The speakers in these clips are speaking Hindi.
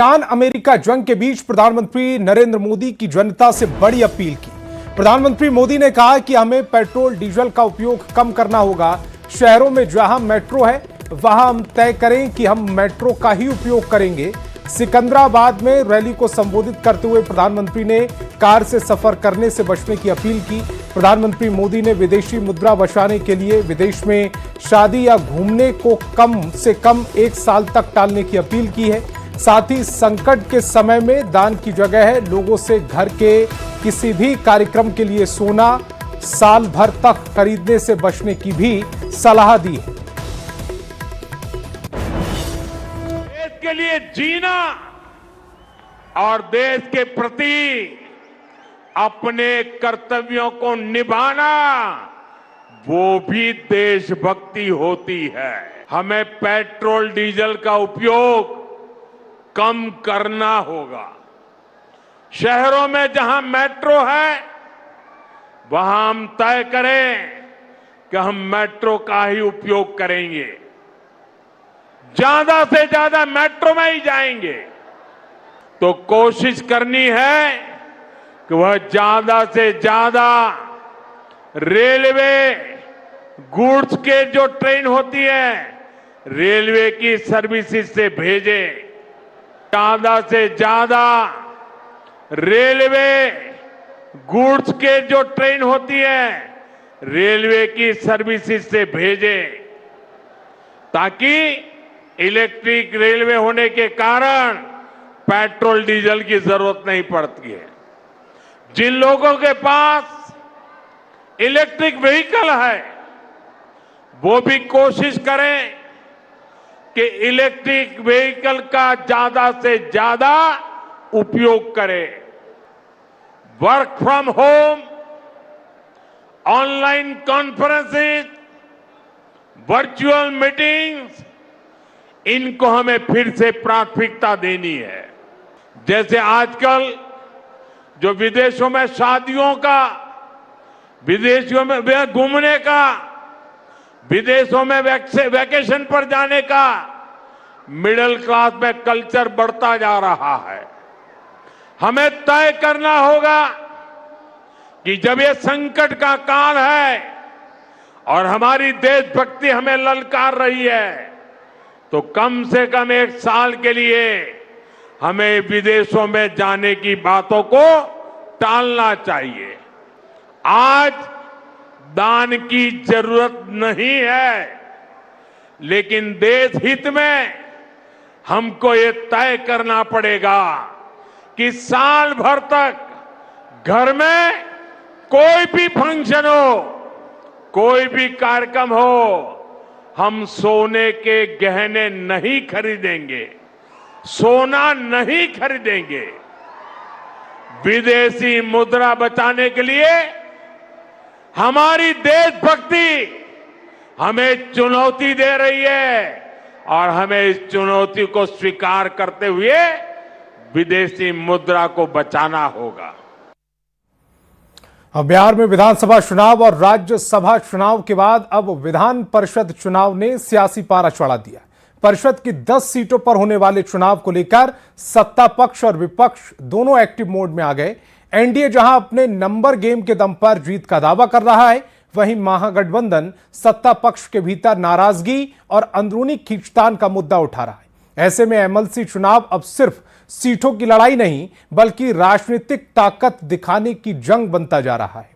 ईरान अमेरिका जंग के बीच प्रधानमंत्री नरेंद्र मोदी की जनता से बड़ी अपील की। प्रधानमंत्री मोदी ने कहा कि हमें पेट्रोल डीजल का उपयोग कम करना होगा। शहरों में जहां मेट्रो है वहां हम तय करें कि हम मेट्रो का ही उपयोग करेंगे। सिकंदराबाद में रैली को संबोधित करते हुए प्रधानमंत्री ने कार से सफर करने से बचने की अपील की। प्रधानमंत्री मोदी ने विदेशी मुद्रा बचाने के लिए विदेश में शादी या घूमने को कम से कम 1 साल तक टालने की अपील की है। साथ ही संकट के समय में दान की जगह है। लोगों से घर के किसी भी कार्यक्रम के लिए सोना साल भर तक खरीदने से बचने की भी सलाह दी है। देश के लिए जीना और देश के प्रति अपने कर्तव्यों को निभाना, वो भी देशभक्ति होती है। हमें पेट्रोल डीजल का उपयोग कम करना होगा। शहरों में जहां मेट्रो है वहां हम तय करें कि हम मेट्रो का ही उपयोग करेंगे। ज्यादा से ज्यादा मेट्रो में ही जाएंगे। तो कोशिश करनी है कि वह ज्यादा से ज्यादा रेलवे गुड्स के जो ट्रेन होती है रेलवे की सर्विसेज से भेजें। ज्यादा से ज्यादा रेलवे गुड्स के जो ट्रेन होती है रेलवे की सर्विसेज से भेजें, ताकि इलेक्ट्रिक रेलवे होने के कारण पेट्रोल डीजल की जरूरत नहीं पड़ती है। जिन लोगों के पास इलेक्ट्रिक व्हीकल है वो भी कोशिश करें कि इलेक्ट्रिक व्हीकल का ज्यादा से ज्यादा उपयोग करें। Work from home, online conferences, virtual meetings, इनको हमें फिर से प्राथमिकता देनी है। जैसे आजकल जो विदेशों में शादियों का, विदेशों में घूमने का, विदेशों में वैकेशन पर जाने का मिडिल क्लास में कल्चर बढ़ता जा रहा है। हमें तय करना होगा कि जब ये संकट का काल है और हमारी देशभक्ति हमें ललकार रही है, तो कम से कम 1 साल के लिए हमें विदेशों में जाने की बातों को टालना चाहिए। आज दान की जरूरत नहीं है, लेकिन देश हित में हमको ये तय करना पड़ेगा कि साल भर तक घर में कोई भी फंक्शन हो, कोई भी कार्यक्रम हो, हम सोने के गहने नहीं खरीदेंगे, सोना नहीं खरीदेंगे। विदेशी मुद्रा बचाने के लिए हमारी देशभक्ति हमें चुनौती दे रही है और हमें इस चुनौती को स्वीकार करते हुए विदेशी मुद्रा को बचाना होगा। अब बिहार में विधानसभा चुनाव और राज्यसभा चुनाव के बाद अब विधान परिषद चुनाव ने सियासी पारा चढ़ा दिया। परिषद की 10 सीटों पर होने वाले चुनाव को लेकर सत्ता पक्ष और विपक्ष दोनों एक्टिव मोड में आ गए। एनडीए जहां अपने नंबर गेम के दम पर जीत का दावा कर रहा है, वहीं महागठबंधन सत्ता पक्ष के भीतर नाराजगी और अंदरूनी खींचतान का मुद्दा उठा रहा है। ऐसे में एमएलसी चुनाव अब सिर्फ सीटों की लड़ाई नहीं बल्कि राजनीतिक ताकत दिखाने की जंग बनता जा रहा है।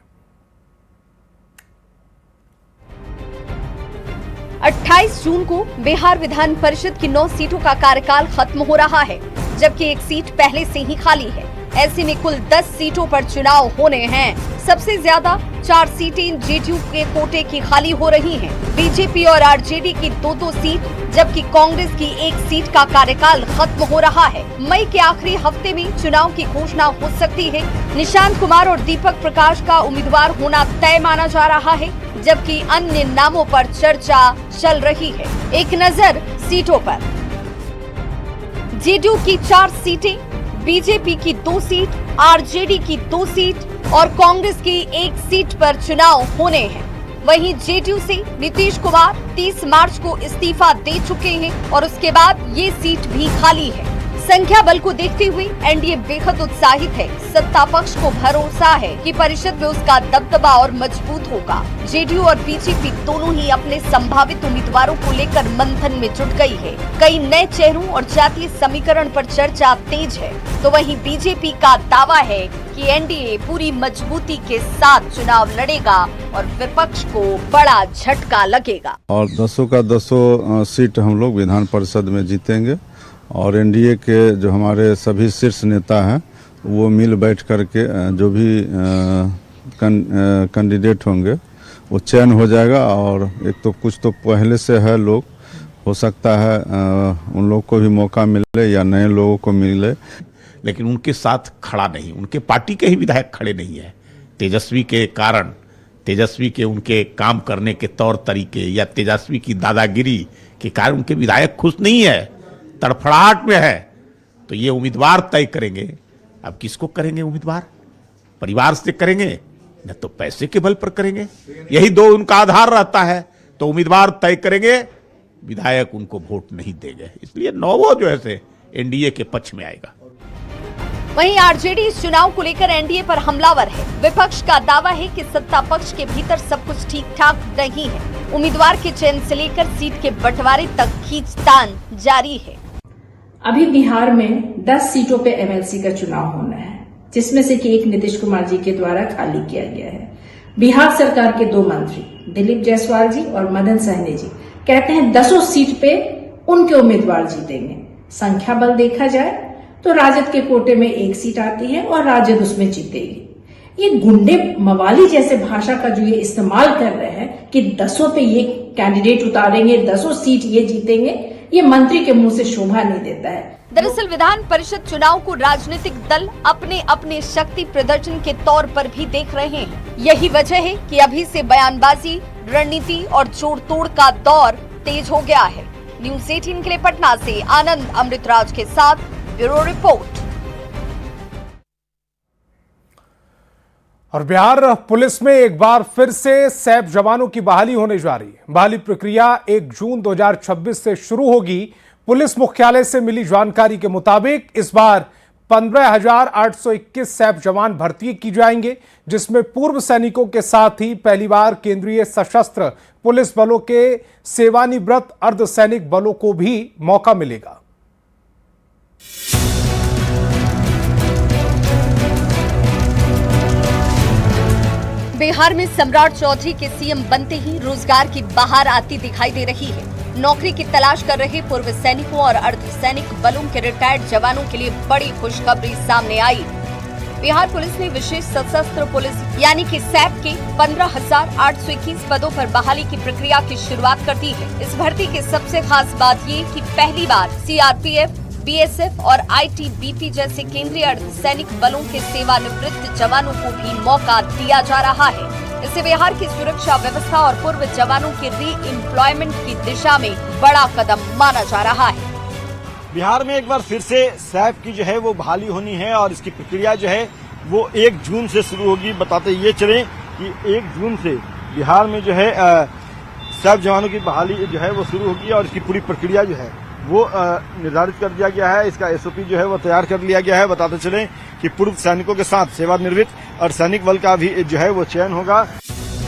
28 जून को बिहार विधान परिषद की 9 सीटों का कार्यकाल खत्म हो रहा है, जबकि एक सीट पहले से ही खाली है। ऐसे में कुल 10 सीटों पर चुनाव होने हैं। सबसे ज्यादा 4 सीटें जेडीयू के कोटे की खाली हो रही हैं। बीजेपी और आरजेडी की 2-2 सीट, जबकि कांग्रेस की 1 सीट का कार्यकाल खत्म हो रहा है। मई के आखिरी हफ्ते में चुनाव की घोषणा हो सकती है। निशांत कुमार और दीपक प्रकाश का उम्मीदवार होना तय माना जा रहा है, जबकि अन्य नामों पर चर्चा चल रही है। एक नजर सीटों पर। जेडीयू की 4 सीटें, बीजेपी की 2 सीट, आरजेडी की 2 सीट और कांग्रेस की 1 सीट पर चुनाव होने हैं। वहीं जेडीयू से नीतीश कुमार 30 मार्च को इस्तीफा दे चुके हैं और उसके बाद ये सीट भी खाली है। संख्या बल को देखते हुए एनडीए बेहद उत्साहित है। सत्ता पक्ष को भरोसा है कि परिषद में उसका दबदबा और मजबूत होगा। जेडीयू और बीजेपी दोनों ही अपने संभावित उम्मीदवारों को लेकर मंथन में जुट गई है। कई नए चेहरों और जातीय समीकरण पर चर्चा तेज है, तो वहीं बीजेपी का दावा है कि एनडीए पूरी मजबूती के साथ चुनाव लड़ेगा और विपक्ष को बड़ा झटका लगेगा। और 10 का 10 सीट हम लोग विधान परिषद में जीतेंगे और एनडीए के जो हमारे सभी शीर्ष नेता हैं वो मिल बैठ करके जो भी कैंडिडेट होंगे वो चयन हो जाएगा। और एक तो कुछ तो पहले से है लोग, हो सकता है उन लोगों को भी मौका मिले या नए लोगों को मिले, लेकिन उनके साथ खड़ा नहीं, उनके पार्टी के ही विधायक खड़े नहीं है। तेजस्वी के कारण, तेजस्वी के उनके काम करने के तौर तरीके या तेजस्वी की दादागिरी के कारण उनके विधायक खुश नहीं है, तड़फड़ाहट में है। तो ये उम्मीदवार तय करेंगे। अब किसको करेंगे उम्मीदवार? परिवार से करेंगे न तो पैसे के बल पर करेंगे, यही दो उनका आधार रहता है। तो उम्मीदवार तय करेंगे, विधायक उनको वोट नहीं देंगे। इसलिए नौवो जो है एनडीए के पक्ष में आएगा। वहीं आरजेडी इस चुनाव को लेकर एनडीए पर हमलावर है। विपक्ष का दावा है कि सत्ता पक्ष के भीतर सब कुछ ठीक ठाक नहीं है। उम्मीदवार के चयन से लेकर सीट के बंटवारे तक खींचतान जारी है। अभी बिहार में 10 सीटों पे एमएलसी का चुनाव होना है, जिसमें से कि एक नीतीश कुमार जी के द्वारा खाली किया गया है। बिहार सरकार के 2 मंत्री दिलीप जायसवाल जी और मदन सहनी जी कहते हैं 10 सीट पे उनके उम्मीदवार जीतेंगे। संख्या बल देखा जाए तो राजद के कोटे में 1 सीट आती है और राजद उसमें जीतेगी। ये गुंडे मवाली जैसे भाषा का जो ये इस्तेमाल कर रहे हैं कि 10 पे ये कैंडिडेट उतारेंगे, 10 सीट ये जीतेंगे, ये मंत्री के मुंह से शोभा नहीं देता है। दरअसल विधान परिषद चुनाव को राजनीतिक दल अपने अपने शक्ति प्रदर्शन के तौर पर भी देख रहे हैं। यही वजह है कि अभी से बयानबाजी, रणनीति और जोड़ तोड़ का दौर तेज हो गया है। न्यूज़ 18 के लिए पटना से आनंद अमृतराज के साथ ब्यूरो रिपोर्ट। और बिहार पुलिस में एक बार फिर से सैप जवानों की बहाली होने जा रही है। बहाली प्रक्रिया 1 जून 2026 से शुरू होगी। पुलिस मुख्यालय से मिली जानकारी के मुताबिक इस बार 15,821 सैप जवान भर्ती की जाएंगे, जिसमें पूर्व सैनिकों के साथ ही पहली बार केंद्रीय सशस्त्र पुलिस बलों के सेवानिवृत्त अर्धसैनिक बलों को भी मौका मिलेगा। बिहार में सम्राट चौधरी के सीएम बनते ही रोजगार की बहार आती दिखाई दे रही है। नौकरी की तलाश कर रहे पूर्व सैनिकों और अर्धसैनिक बलों के रिटायर्ड जवानों के लिए बड़ी खुशखबरी सामने आई। बिहार पुलिस ने विशेष सशस्त्र पुलिस यानी कि सैप के 15,821 पदों पर बहाली की प्रक्रिया की शुरुआत कर दी है। इस भर्ती की सबसे खास बात ये कि पहली बार सीआरपीएफ, बीएसएफ और आईटीबीपी जैसे केंद्रीय अर्धसैनिक बलों के सेवानिवृत्त जवानों को भी मौका दिया जा रहा है। इससे बिहार की सुरक्षा व्यवस्था और पूर्व जवानों के री एम्प्लॉयमेंट की दिशा में बड़ा कदम माना जा रहा है। बिहार में एक बार फिर से सैप की जो है वो बहाली होनी है और इसकी प्रक्रिया जो है वो 1 जून से शुरू होगी। बताते ये चले कि 1 जून से बिहार में जो है सैप जवानों की बहाली जो है वो शुरू होगी और इसकी पूरी प्रक्रिया जो है वो निर्धारित कर दिया गया है। इसका एसओपी जो है वो तैयार कर लिया गया है। बताते चले कि पूर्व सैनिकों के साथ सेवानिवृत्त और सैनिक बल का भी जो है वो चयन होगा।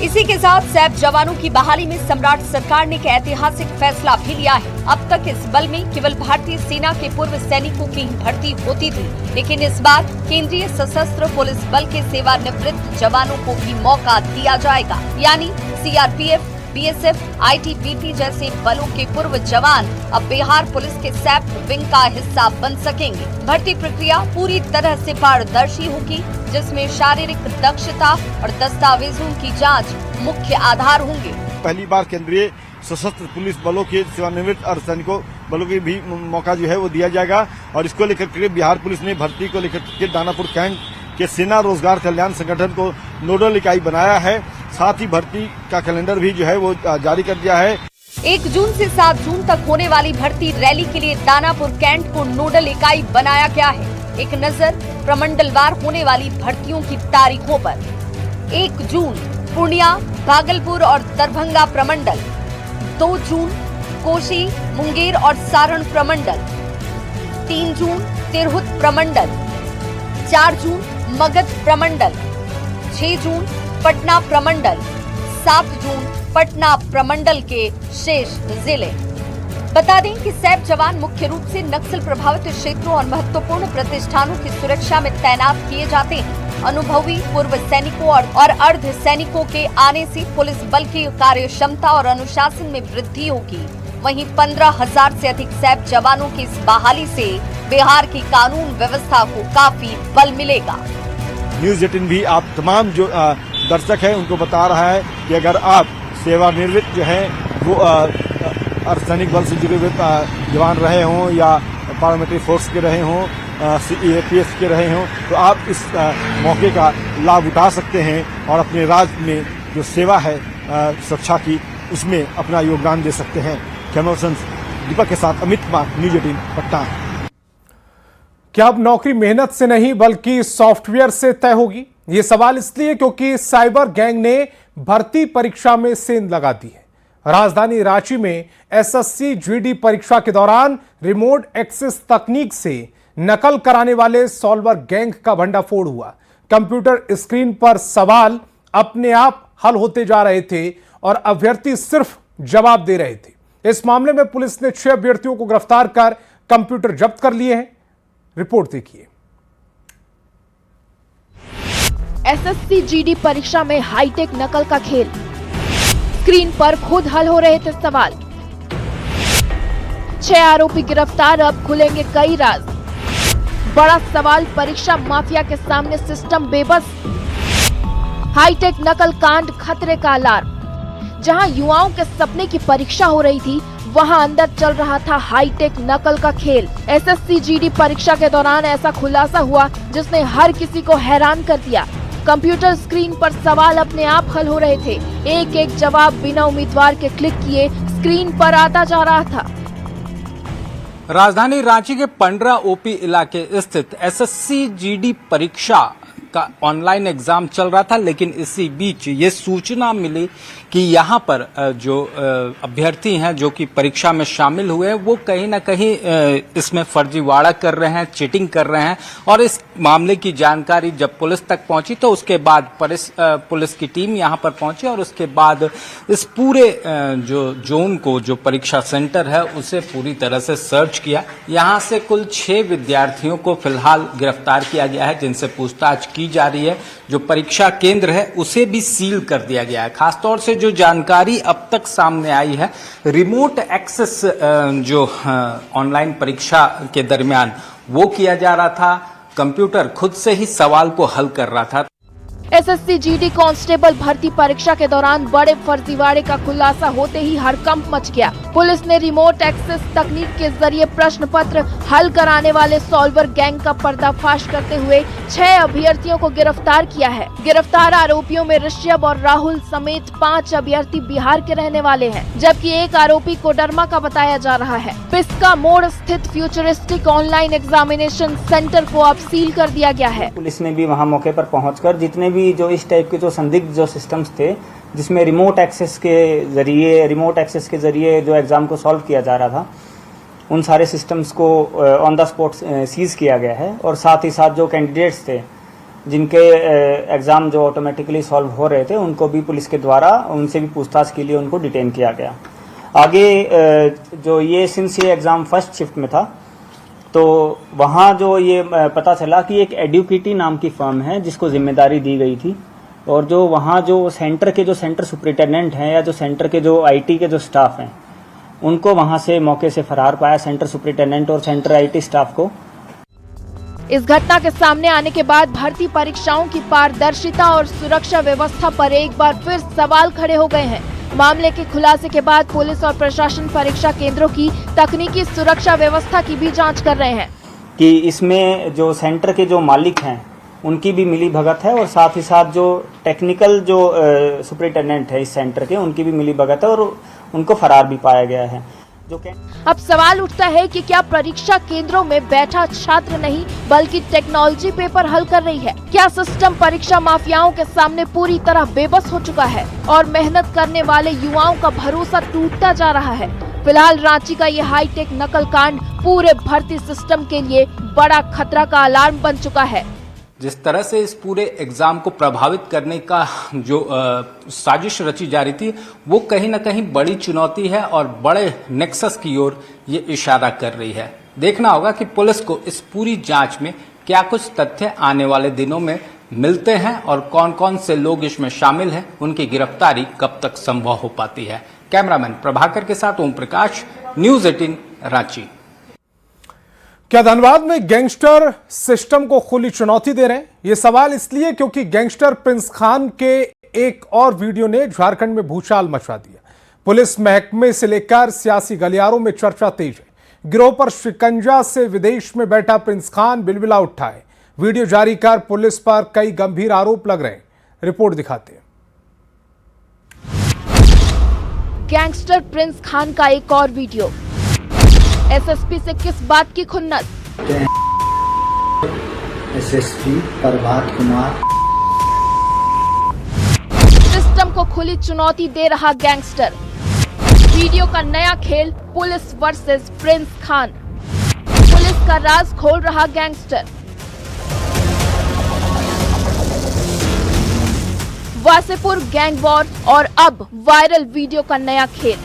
इसी के साथ सैप जवानों की बहाली में सम्राट सरकार ने एक ऐतिहासिक फैसला भी लिया है। अब तक इस बल में केवल भारतीय सेना के पूर्व सैनिकों की ही भर्ती होती थी, लेकिन इस बार केंद्रीय सशस्त्र पुलिस बल के सेवानिवृत्त जवानों को भी मौका दिया जाएगा। यानी सीआरपीएफ, बीएसएफ, आईटीबीपी जैसे बलों के पूर्व जवान अब बिहार पुलिस के सैप विंग का हिस्सा बन सकेंगे। भर्ती प्रक्रिया पूरी तरह से पारदर्शी होगी, जिसमें शारीरिक दक्षता और दस्तावेजों की जांच मुख्य आधार होंगे। पहली बार केंद्रीय सशस्त्र पुलिस बलों के सेवानिवृत्त और सैनिकों बलों के भी मौका जो है वो दिया जाएगा। और इसको लेकर के बिहार पुलिस ने भर्ती को लेकर के दानापुर कैंट के सेना रोजगार कल्याण संगठन को नोडल इकाई बनाया है। साथ ही भर्ती का कैलेंडर भी जो है वो जारी कर दिया है। 1 जून से 7 जून तक होने वाली भर्ती रैली के लिए दानापुर कैंट को नोडल इकाई बनाया गया है। एक नजर प्रमंडलवार होने वाली भर्तियों की तारीखों पर। 1 जून पूर्णिया, भागलपुर और दरभंगा प्रमंडल। 2 जून कोशी, मुंगेर और सारण प्रमंडल। 3 जून तिरहुत प्रमंडल, 4 जून मगध प्रमंडल, 6 जून पटना प्रमंडल, 7 जून पटना प्रमंडल के शेष जिले। बता दें कि सैप जवान मुख्य रूप से नक्सल प्रभावित क्षेत्रों और महत्वपूर्ण प्रतिष्ठानों की सुरक्षा में तैनात किए जाते हैं। अनुभवी पूर्व सैनिकों और अर्ध सैनिकों के आने से पुलिस बल की कार्य क्षमता और अनुशासन में वृद्धि होगी। वहीं 15,000 से अधिक सैप जवानों की इस बहाली से बिहार की कानून व्यवस्था को काफी बल मिलेगा। न्यूज 18 भी आप तमाम जो दर्शक हैं उनको बता रहा है कि अगर आप सेवानिवृत्त जो है वो अर्धसैनिक बल से जुड़े हुए जवान रहे हों या पार्लियामेंट्री फोर्स के रहे हों, CAPS के रहे हों, तो आप इस मौके का लाभ उठा सकते हैं और अपने राज्य में जो सेवा है सुरक्षा की उसमें अपना योगदान दे सकते हैं। कैमरा पर्सन दीपक के साथ अमित कुमार, न्यूज 18 पटना। क्या अब नौकरी मेहनत से नहीं बल्कि सॉफ्टवेयर से तय होगी? ये सवाल इसलिए क्योंकि साइबर गैंग ने भर्ती परीक्षा में सेंध लगा दी है। राजधानी रांची में SSC GD परीक्षा के दौरान रिमोट एक्सेस तकनीक से नकल कराने वाले सॉल्वर गैंग का भंडाफोड़ हुआ। कंप्यूटर स्क्रीन पर सवाल अपने आप हल होते जा रहे थे और अभ्यर्थी सिर्फ जवाब दे रहे थे। इस मामले में पुलिस ने 6 अभ्यर्थियों को गिरफ्तार कर कंप्यूटर जब्त कर लिए हैं। रिपोर्ट देखिए। SSC GD परीक्षा में हाईटेक नकल का खेल, स्क्रीन पर खुद हल हो रहे थे सवाल। 6 आरोपी गिरफ्तार, अब खुलेंगे कई राज। बड़ा सवाल, परीक्षा माफिया के सामने सिस्टम बेबस। हाईटेक नकल कांड खतरे का अलार्म। जहां युवाओं के सपने की परीक्षा हो रही थी, वहां अंदर चल रहा था हाईटेक नकल का खेल। SSC GD परीक्षा के दौरान ऐसा खुलासा हुआ जिसने हर किसी को हैरान कर दिया। कंप्यूटर स्क्रीन पर सवाल अपने आप हल हो रहे थे। एक एक जवाब बिना उम्मीदवार के क्लिक किए स्क्रीन पर आता जा रहा था। राजधानी रांची के पंडरा OP इलाके स्थित SSC GD परीक्षा का ऑनलाइन एग्जाम चल रहा था, लेकिन इसी बीच ये सूचना मिली कि यहाँ पर जो अभ्यर्थी हैं जो कि परीक्षा में शामिल हुए हैं वो कहीं ना कहीं इसमें फर्जीवाड़ा कर रहे हैं, चीटिंग कर रहे हैं। और इस मामले की जानकारी जब पुलिस तक पहुंची तो उसके बाद पुलिस की टीम यहाँ पर पहुंची और उसके बाद इस पूरे जो जोन को, जो परीक्षा सेंटर है, उसे पूरी तरह से सर्च किया। यहाँ से कुल 6 विद्यार्थियों को फिलहाल गिरफ्तार किया गया है, जिनसे पूछताछ की जा रही है। जो परीक्षा केंद्र है उसे भी सील कर दिया गया है। खासतौर से जो जानकारी अब तक सामने आई है, रिमोट एक्सेस जो ऑनलाइन परीक्षा के दरमियान वो किया जा रहा था। कंप्यूटर खुद से ही सवाल को हल कर रहा था। SSC GD कांस्टेबल भर्ती परीक्षा के दौरान बड़े फर्जीवाड़े का खुलासा होते ही हड़कंप मच गया। पुलिस ने रिमोट एक्सेस तकनीक के जरिए प्रश्न पत्र हल कराने वाले सॉल्वर गैंग का पर्दाफाश करते हुए 6 अभ्यर्थियों को गिरफ्तार किया है। गिरफ्तार आरोपियों में ऋषभ और राहुल समेत 5 अभ्यर्थी बिहार के रहने वाले हैं, जबकि एक आरोपी कोडरमा का बताया जा रहा है। पिस्का मोड़ स्थित फ्यूचरिस्टिक ऑनलाइन एग्जामिनेशन सेंटर को अब सील कर दिया गया है। पुलिस ने भी वहां मौके पर पहुंचकर जितने भी जो इस टाइप के जो संदिग्ध जो सिस्टम्स थे, जिसमें रिमोट एक्सेस के जरिए जो एग्जाम को सॉल्व किया जा रहा था, उन सारे सिस्टम्स को ऑन द स्पॉट सीज किया गया है। और साथ ही साथ जो कैंडिडेट्स थे जिनके एग्जाम जो ऑटोमेटिकली सॉल्व हो रहे थे, उनको भी पुलिस के द्वारा उनसे भी पूछताछ के लिए उनको डिटेन किया गया। आगे जो ये सिंस ये एग्जाम फर्स्ट शिफ्ट में था, तो वहाँ जो ये पता चला कि एक एडुकेटी नाम की फर्म है जिसको जिम्मेदारी दी गई थी, और जो वहाँ जो सेंटर के जो सेंटर सुपरिटेंडेंट हैं या जो सेंटर के जो IT के जो स्टाफ हैं, उनको वहाँ से मौके से फरार पाया, सेंटर सुपरिटेंडेंट और सेंटर IT स्टाफ को। इस घटना के सामने आने के बाद भर्ती परीक्षाओं की पारदर्शिता और सुरक्षा व्यवस्था पर एक बार फिर सवाल खड़े हो गए हैं। मामले के खुलासे के बाद पुलिस और प्रशासन परीक्षा केंद्रों की तकनीकी सुरक्षा व्यवस्था की भी जांच कर रहे हैं कि इसमें जो सेंटर के जो मालिक हैं उनकी भी मिली भगत है, और साथ ही साथ जो टेक्निकल जो सुपरिटेंडेंट है इस सेंटर के, उनकी भी मिली भगत है, और उनको फरार भी पाया गया है। अब सवाल उठता है कि क्या परीक्षा केंद्रों में बैठा छात्र नहीं बल्कि टेक्नोलॉजी पेपर हल कर रही है? क्या सिस्टम परीक्षा माफियाओं के सामने पूरी तरह बेबस हो चुका है और मेहनत करने वाले युवाओं का भरोसा टूटता जा रहा है? फिलहाल रांची का ये हाईटेक नकल कांड पूरे भर्ती सिस्टम के लिए बड़ा खतरा का अलार्म बन चुका है। जिस तरह से इस पूरे एग्जाम को प्रभावित करने का जो साजिश रची जा रही थी, वो कहीं ना कहीं बड़ी चुनौती है और बड़े नेक्सस की ओर ये इशारा कर रही है। देखना होगा कि पुलिस को इस पूरी जांच में क्या कुछ तथ्य आने वाले दिनों में मिलते हैं और कौन कौन से लोग इसमें शामिल हैं, उनकी गिरफ्तारी कब तक संभव हो पाती है। कैमरामैन प्रभाकर के साथ ओम प्रकाश, न्यूज़ 18 रांची। क्या धनबाद में गैंगस्टर सिस्टम को खुली चुनौती दे रहे हैं? ये सवाल इसलिए क्योंकि गैंगस्टर प्रिंस खान के एक और वीडियो ने झारखंड में भूचाल मचा दिया। पुलिस महकमे से लेकर सियासी गलियारों में चर्चा तेज है। गिरोह पर शिकंजा से विदेश में बैठा प्रिंस खान बिलबिला उठा है। वीडियो जारी कर पुलिस पर कई गंभीर आरोप लग रहे हैं। रिपोर्ट दिखाते हैं। गैंगस्टर प्रिंस खान का एक और वीडियो। एसएसपी से किस बात की खुन्नस? एसएसपी प्रभात कुमार। सिस्टम को खुली चुनौती दे रहा गैंगस्टर। वीडियो का नया खेल police versus Prince Khan. Police का राज खोल रहा गैंगस्टर। वासेपुर गैंग वॉर और अब वायरल वीडियो का नया खेल।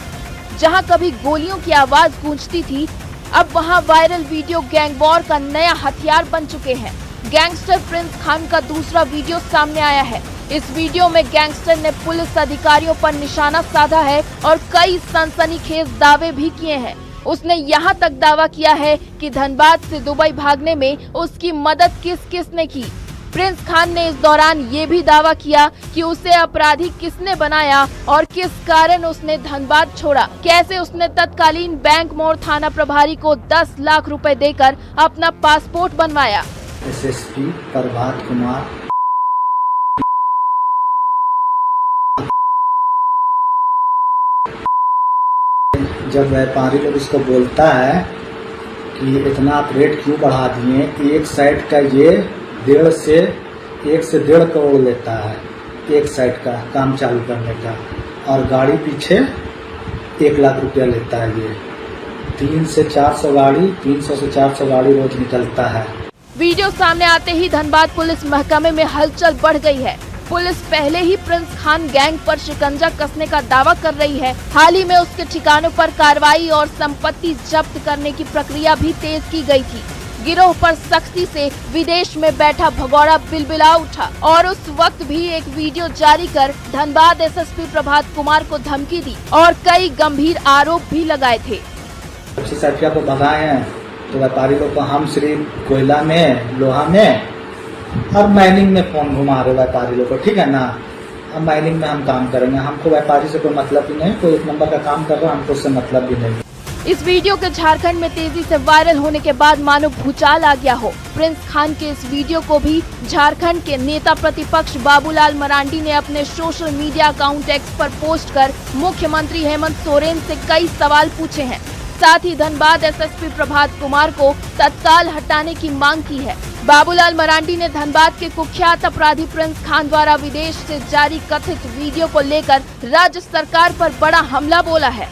जहां कभी गोलियों की आवाज गूंजती थी, अब वहां वायरल वीडियो गैंग वॉर का नया हथियार बन चुके हैं। गैंगस्टर प्रिंस खान का दूसरा वीडियो सामने आया है। इस वीडियो में गैंगस्टर ने पुलिस अधिकारियों पर निशाना साधा है और कई सनसनीखेज दावे भी किए हैं। उसने यहां तक दावा किया है कि धनबाद से दुबई भागने में उसकी मदद किस किस ने की। प्रिंस खान ने इस दौरान ये भी दावा किया कि उसे अपराधी किसने बनाया और किस कारण उसने धनबाद छोड़ा। कैसे उसने तत्कालीन बैंक मोड़ थाना प्रभारी को 10 लाख रुपए देकर अपना पासपोर्ट बनवाया। एसएसपी प्रभात कुमार। जब व्यापारी लोग इसको बोलता है कि इतना आप रेट क्यों बढ़ा दिए, एक साइड का ये 1.5 से 1.5 करोड़ लेता है एक साइड का काम चालू करने का, और गाड़ी पीछे 1 लाख रुपया लेता है। ये 300 से 400 गाड़ी 300 से 400 गाड़ी रोज निकलता है। वीडियो सामने आते ही धनबाद पुलिस महकमे में हलचल बढ़ गई है। पुलिस पहले ही प्रिंस खान गैंग पर शिकंजा कसने का दावा कर रही है। हाल ही में उसके ठिकानों पर कार्रवाई और संपत्ति जब्त करने की प्रक्रिया भी तेज की गई थी। गिरोह पर सख्ती से विदेश में बैठा भगौड़ा बिलबिला उठा और उस वक्त भी एक वीडियो जारी कर धनबाद एसएसपी प्रभात कुमार को धमकी दी और कई गंभीर आरोप भी लगाए थे। साथिया को भगाए हैं तो व्यापारी लोग को हम सिर्फ कोयला में, लोहा में और माइनिंग में फोन घुमा रहे व्यापारी लोग को, ठीक है ना। हम माइनिंग में हम काम करेंगे, हमको व्यापारी से कोई मतलब भी नहीं, कोई 1 नंबर का काम कर रहा है, हमको उससे मतलब भी नहीं। इस वीडियो के झारखंड में तेजी से वायरल होने के बाद मानो भूचाल आ गया हो। प्रिंस खान के इस वीडियो को भी झारखंड के नेता प्रतिपक्ष बाबूलाल मरांडी ने अपने सोशल मीडिया अकाउंट एक्स पर पोस्ट कर मुख्यमंत्री हेमंत सोरेन से कई सवाल पूछे हैं। साथ ही धनबाद एसएसपी प्रभात कुमार को तत्काल हटाने की मांग की है। बाबूलाल मरांडी ने धनबाद के कुख्यात अपराधी प्रिंस खान द्वारा विदेश से जारी कथित वीडियो को लेकर राज्य सरकार पर बड़ा हमला बोला है।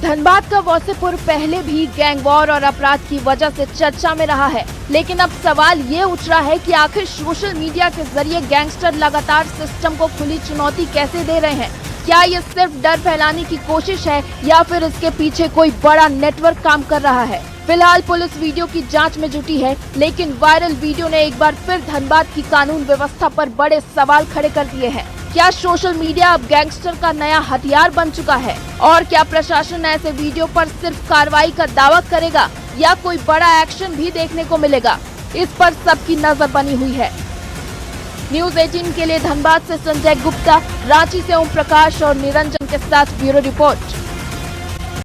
धनबाद का वासेपुर पहले भी गैंग वॉर और अपराध की वजह से चर्चा में रहा है, लेकिन अब सवाल ये उठ रहा है कि आखिर सोशल मीडिया के जरिए गैंगस्टर लगातार सिस्टम को खुली चुनौती कैसे दे रहे हैं? क्या ये सिर्फ डर फैलाने की कोशिश है या फिर इसके पीछे कोई बड़ा नेटवर्क काम कर रहा है? फिलहाल पुलिस वीडियो की जांच में जुटी है, लेकिन वायरल वीडियो ने एक बार फिर धनबाद की कानून व्यवस्था पर बड़े सवाल खड़े कर दिए हैं। क्या सोशल मीडिया अब गैंगस्टर का नया हथियार बन चुका है? और क्या प्रशासन ऐसे वीडियो पर सिर्फ कार्रवाई का दावा करेगा या कोई बड़ा एक्शन भी देखने को मिलेगा? इस पर सबकी नजर बनी हुई है। न्यूज़ 18 के लिए धनबाद से संजय गुप्ता, रांची से ओम प्रकाश और निरंजन के साथ ब्यूरो रिपोर्ट।